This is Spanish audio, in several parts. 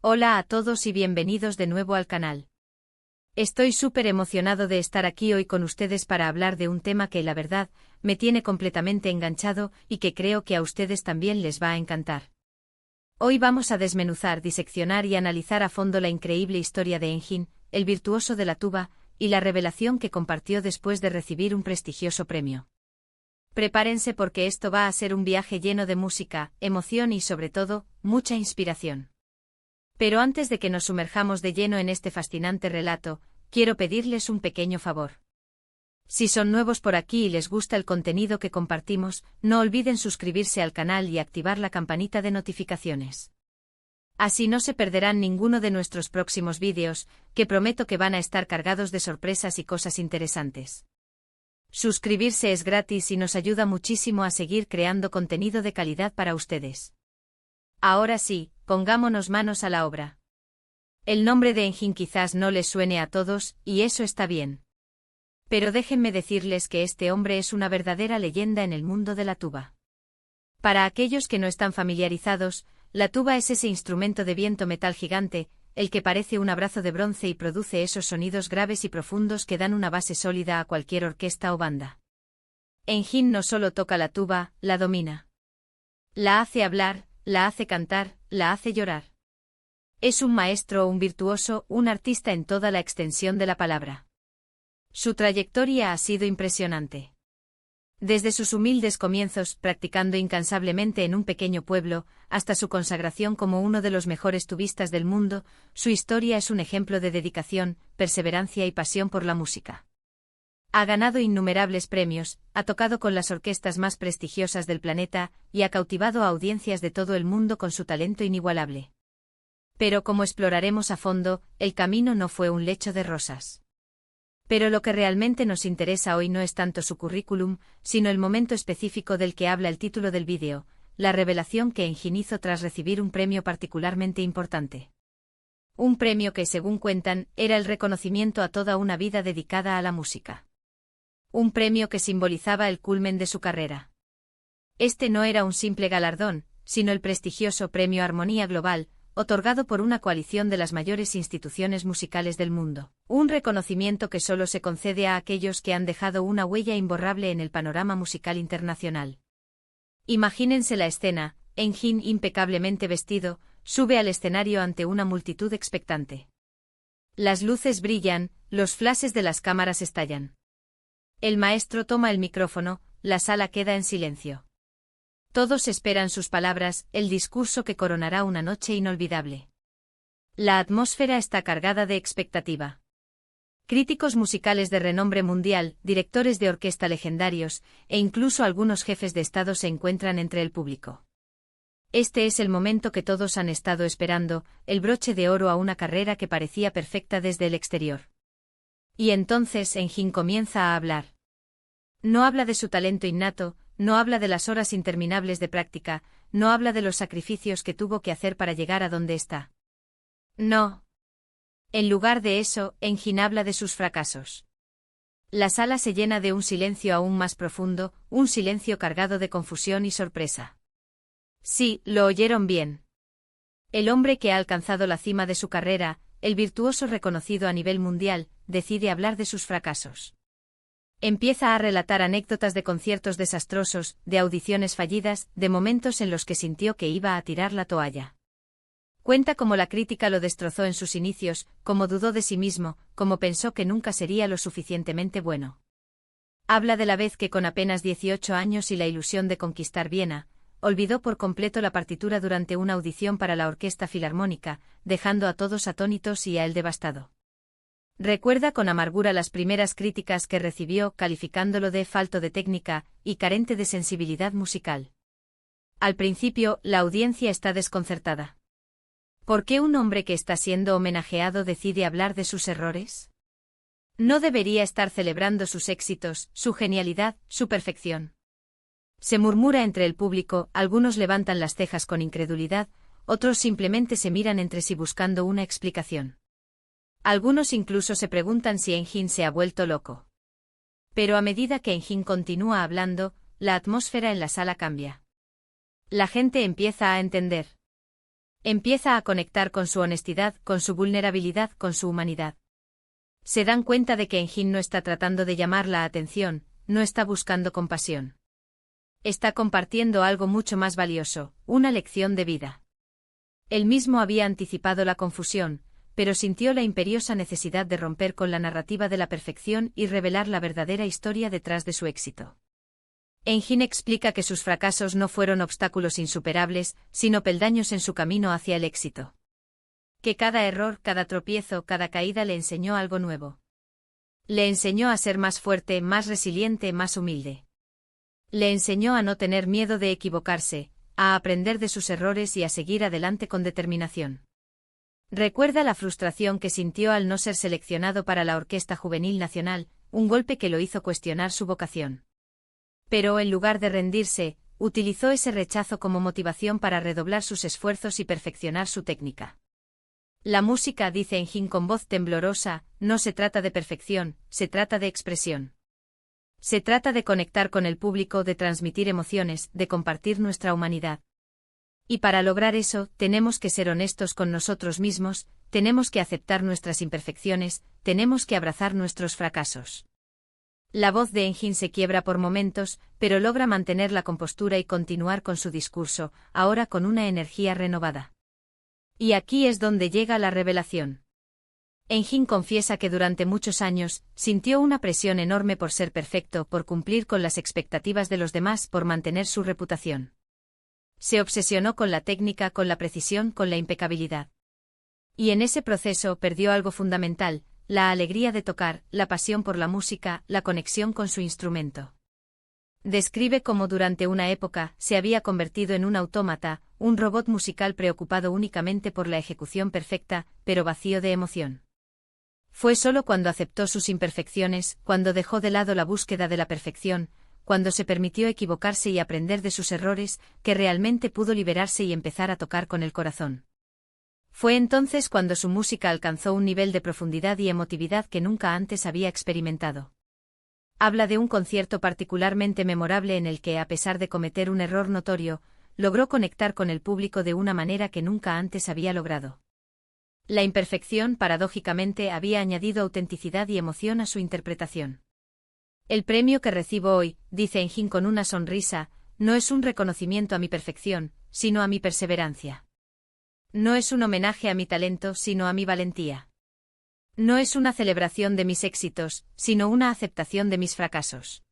Hola a todos y bienvenidos de nuevo al canal. Estoy súper emocionado de estar aquí hoy con ustedes para hablar de un tema que la verdad me tiene completamente enganchado y que creo que a ustedes también les va a encantar. Hoy vamos a desmenuzar, diseccionar y analizar a fondo la increíble historia de Engin, el virtuoso de la tuba, y la revelación que compartió después de recibir un prestigioso premio. Prepárense porque esto va a ser un viaje lleno de música, emoción y sobre todo, mucha inspiración. Pero antes de que nos sumerjamos de lleno en este fascinante relato, quiero pedirles un pequeño favor. Si son nuevos por aquí y les gusta el contenido que compartimos, no olviden suscribirse al canal y activar la campanita de notificaciones. Así no se perderán ninguno de nuestros próximos vídeos, que prometo que van a estar cargados de sorpresas y cosas interesantes. Suscribirse es gratis y nos ayuda muchísimo a seguir creando contenido de calidad para ustedes. Ahora sí, pongámonos manos a la obra. El nombre de Engin quizás no les suene a todos, y eso está bien. Pero déjenme decirles que este hombre es una verdadera leyenda en el mundo de la tuba. Para aquellos que no están familiarizados, la tuba es ese instrumento de viento metal gigante, el que parece un abrazo de bronce y produce esos sonidos graves y profundos que dan una base sólida a cualquier orquesta o banda. Engin no solo toca la tuba, la domina. La hace hablar, la hace cantar, la hace llorar. Es un maestro, un virtuoso, un artista en toda la extensión de la palabra. Su trayectoria ha sido impresionante. Desde sus humildes comienzos, practicando incansablemente en un pequeño pueblo, hasta su consagración como uno de los mejores tubistas del mundo, su historia es un ejemplo de dedicación, perseverancia y pasión por la música. Ha ganado innumerables premios, ha tocado con las orquestas más prestigiosas del planeta y ha cautivado a audiencias de todo el mundo con su talento inigualable. Pero como exploraremos a fondo, el camino no fue un lecho de rosas. Pero lo que realmente nos interesa hoy no es tanto su currículum, sino el momento específico del que habla el título del vídeo, la revelación que Engin hizo tras recibir un premio particularmente importante. Un premio que, según cuentan, era el reconocimiento a toda una vida dedicada a la música. Un premio que simbolizaba el culmen de su carrera. Este no era un simple galardón, sino el prestigioso Premio Armonía Global, otorgado por una coalición de las mayores instituciones musicales del mundo. Un reconocimiento que solo se concede a aquellos que han dejado una huella imborrable en el panorama musical internacional. Imagínense la escena: Engin, impecablemente vestido, sube al escenario ante una multitud expectante. Las luces brillan, los flashes de las cámaras estallan. El maestro toma el micrófono, la sala queda en silencio. Todos esperan sus palabras, el discurso que coronará una noche inolvidable. La atmósfera está cargada de expectativa. Críticos musicales de renombre mundial, directores de orquesta legendarios, e incluso algunos jefes de Estado se encuentran entre el público. Este es el momento que todos han estado esperando, el broche de oro a una carrera que parecía perfecta desde el exterior. Y entonces Engin comienza a hablar. No habla de su talento innato, no habla de las horas interminables de práctica, no habla de los sacrificios que tuvo que hacer para llegar a donde está. No. En lugar de eso, Engin habla de sus fracasos. La sala se llena de un silencio aún más profundo, un silencio cargado de confusión y sorpresa. Sí, lo oyeron bien. El hombre que ha alcanzado la cima de su carrera, el virtuoso reconocido a nivel mundial, decide hablar de sus fracasos. Empieza a relatar anécdotas de conciertos desastrosos, de audiciones fallidas, de momentos en los que sintió que iba a tirar la toalla. Cuenta cómo la crítica lo destrozó en sus inicios, cómo dudó de sí mismo, cómo pensó que nunca sería lo suficientemente bueno. Habla de la vez que con apenas 18 años y la ilusión de conquistar Viena, olvidó por completo la partitura durante una audición para la Orquesta Filarmónica, dejando a todos atónitos y a él devastado. Recuerda con amargura las primeras críticas que recibió, calificándolo de falto de técnica y carente de sensibilidad musical. Al principio, la audiencia está desconcertada. ¿Por qué un hombre que está siendo homenajeado decide hablar de sus errores? ¿No debería estar celebrando sus éxitos, su genialidad, su perfección? Se murmura entre el público, algunos levantan las cejas con incredulidad, otros simplemente se miran entre sí buscando una explicación. Algunos incluso se preguntan si Engin se ha vuelto loco. Pero a medida que Engin continúa hablando, la atmósfera en la sala cambia. La gente empieza a entender. Empieza a conectar con su honestidad, con su vulnerabilidad, con su humanidad. Se dan cuenta de que Engin no está tratando de llamar la atención, no está buscando compasión. Está compartiendo algo mucho más valioso, una lección de vida. Él mismo había anticipado la confusión, pero sintió la imperiosa necesidad de romper con la narrativa de la perfección y revelar la verdadera historia detrás de su éxito. Engin explica que sus fracasos no fueron obstáculos insuperables, sino peldaños en su camino hacia el éxito. Que cada error, cada tropiezo, cada caída le enseñó algo nuevo. Le enseñó a ser más fuerte, más resiliente, más humilde. Le enseñó a no tener miedo de equivocarse, a aprender de sus errores y a seguir adelante con determinación. Recuerda la frustración que sintió al no ser seleccionado para la Orquesta Juvenil Nacional, un golpe que lo hizo cuestionar su vocación. Pero en lugar de rendirse, utilizó ese rechazo como motivación para redoblar sus esfuerzos y perfeccionar su técnica. La música, dice Engin con voz temblorosa, no se trata de perfección, se trata de expresión. Se trata de conectar con el público, de transmitir emociones, de compartir nuestra humanidad. Y para lograr eso, tenemos que ser honestos con nosotros mismos, tenemos que aceptar nuestras imperfecciones, tenemos que abrazar nuestros fracasos. La voz de Engin se quiebra por momentos, pero logra mantener la compostura y continuar con su discurso, ahora con una energía renovada. Y aquí es donde llega la revelación. Engin confiesa que durante muchos años, sintió una presión enorme por ser perfecto, por cumplir con las expectativas de los demás, por mantener su reputación. Se obsesionó con la técnica, con la precisión, con la impecabilidad. Y en ese proceso perdió algo fundamental, la alegría de tocar, la pasión por la música, la conexión con su instrumento. Describe cómo durante una época se había convertido en un autómata, un robot musical preocupado únicamente por la ejecución perfecta, pero vacío de emoción. Fue solo cuando aceptó sus imperfecciones, cuando dejó de lado la búsqueda de la perfección, cuando se permitió equivocarse y aprender de sus errores, que realmente pudo liberarse y empezar a tocar con el corazón. Fue entonces cuando su música alcanzó un nivel de profundidad y emotividad que nunca antes había experimentado. Habla de un concierto particularmente memorable en el que, a pesar de cometer un error notorio, logró conectar con el público de una manera que nunca antes había logrado. La imperfección, paradójicamente, había añadido autenticidad y emoción a su interpretación. El premio que recibo hoy, dice Engin con una sonrisa, no es un reconocimiento a mi perfección, sino a mi perseverancia. No es un homenaje a mi talento, sino a mi valentía. No es una celebración de mis éxitos, sino una aceptación de mis fracasos.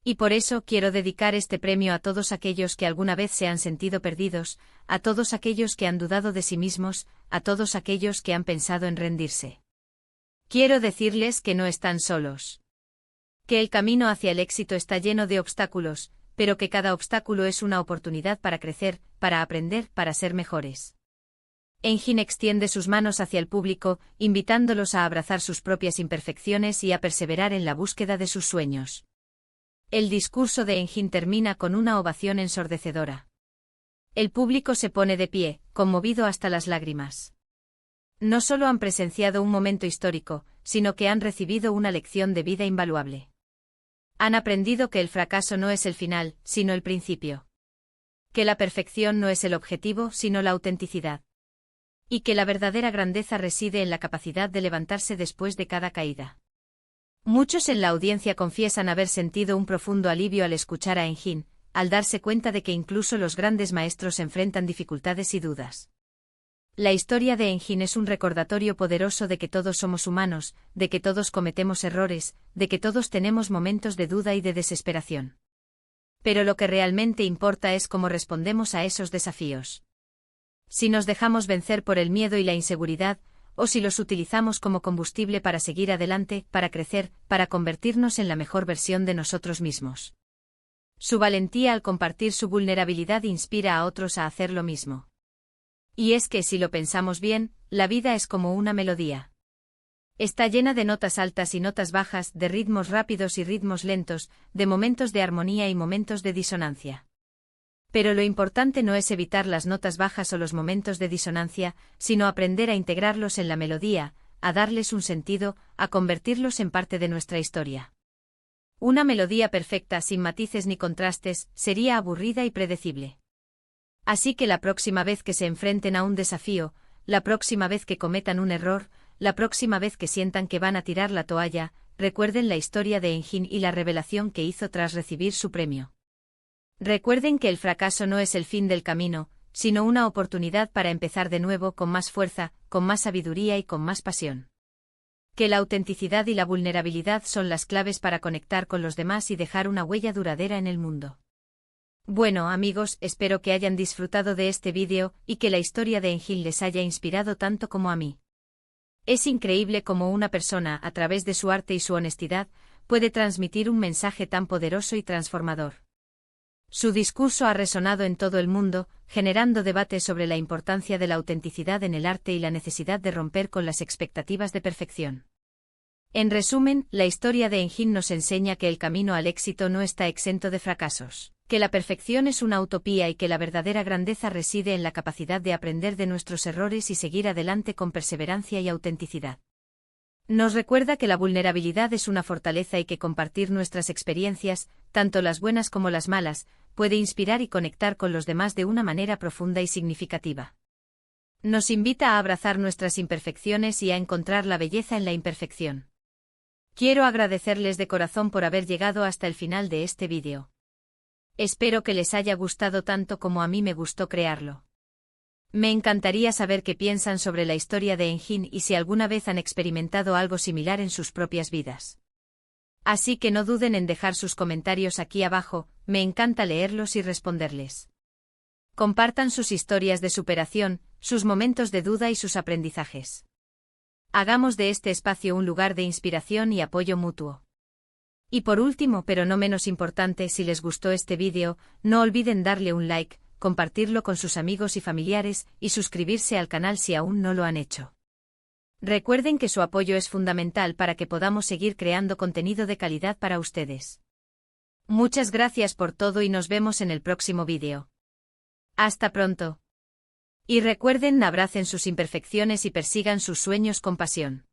Y por eso quiero dedicar este premio a todos aquellos que alguna vez se han sentido perdidos, a todos aquellos que han dudado de sí mismos, a todos aquellos que han pensado en rendirse. Quiero decirles que no están solos. Que el camino hacia el éxito está lleno de obstáculos, pero que cada obstáculo es una oportunidad para crecer, para aprender, para ser mejores. Engin extiende sus manos hacia el público, invitándolos a abrazar sus propias imperfecciones y a perseverar en la búsqueda de sus sueños. El discurso de Engin termina con una ovación ensordecedora. El público se pone de pie, conmovido hasta las lágrimas. No solo han presenciado un momento histórico, sino que han recibido una lección de vida invaluable. Han aprendido que el fracaso no es el final, sino el principio. Que la perfección no es el objetivo, sino la autenticidad. Y que la verdadera grandeza reside en la capacidad de levantarse después de cada caída. Muchos en la audiencia confiesan haber sentido un profundo alivio al escuchar a Engin, al darse cuenta de que incluso los grandes maestros enfrentan dificultades y dudas. La historia de Engin es un recordatorio poderoso de que todos somos humanos, de que todos cometemos errores, de que todos tenemos momentos de duda y de desesperación. Pero lo que realmente importa es cómo respondemos a esos desafíos. Si nos dejamos vencer por el miedo y la inseguridad, o si los utilizamos como combustible para seguir adelante, para crecer, para convertirnos en la mejor versión de nosotros mismos. Su valentía al compartir su vulnerabilidad inspira a otros a hacer lo mismo. Y es que si lo pensamos bien, la vida es como una melodía. Está llena de notas altas y notas bajas, de ritmos rápidos y ritmos lentos, de momentos de armonía y momentos de disonancia. Pero lo importante no es evitar las notas bajas o los momentos de disonancia, sino aprender a integrarlos en la melodía, a darles un sentido, a convertirlos en parte de nuestra historia. Una melodía perfecta sin matices ni contrastes sería aburrida y predecible. Así que la próxima vez que se enfrenten a un desafío, la próxima vez que cometan un error, la próxima vez que sientan que van a tirar la toalla, recuerden la historia de Engin y la revelación que hizo tras recibir su premio. Recuerden que el fracaso no es el fin del camino, sino una oportunidad para empezar de nuevo con más fuerza, con más sabiduría y con más pasión. Que la autenticidad y la vulnerabilidad son las claves para conectar con los demás y dejar una huella duradera en el mundo. Bueno amigos, espero que hayan disfrutado de este vídeo y que la historia de Engin les haya inspirado tanto como a mí. Es increíble cómo una persona, a través de su arte y su honestidad, puede transmitir un mensaje tan poderoso y transformador. Su discurso ha resonado en todo el mundo, generando debate sobre la importancia de la autenticidad en el arte y la necesidad de romper con las expectativas de perfección. En resumen, la historia de Engin nos enseña que el camino al éxito no está exento de fracasos, que la perfección es una utopía y que la verdadera grandeza reside en la capacidad de aprender de nuestros errores y seguir adelante con perseverancia y autenticidad. Nos recuerda que la vulnerabilidad es una fortaleza y que compartir nuestras experiencias, tanto las buenas como las malas, puede inspirar y conectar con los demás de una manera profunda y significativa. Nos invita a abrazar nuestras imperfecciones y a encontrar la belleza en la imperfección. Quiero agradecerles de corazón por haber llegado hasta el final de este vídeo. Espero que les haya gustado tanto como a mí me gustó crearlo. Me encantaría saber qué piensan sobre la historia de Engin y si alguna vez han experimentado algo similar en sus propias vidas. Así que no duden en dejar sus comentarios aquí abajo, me encanta leerlos y responderles. Compartan sus historias de superación, sus momentos de duda y sus aprendizajes. Hagamos de este espacio un lugar de inspiración y apoyo mutuo. Y por último, pero no menos importante, si les gustó este vídeo, no olviden darle un like, compartirlo con sus amigos y familiares, y suscribirse al canal si aún no lo han hecho. Recuerden que su apoyo es fundamental para que podamos seguir creando contenido de calidad para ustedes. Muchas gracias por todo y nos vemos en el próximo vídeo. Hasta pronto. Y recuerden, abracen sus imperfecciones y persigan sus sueños con pasión.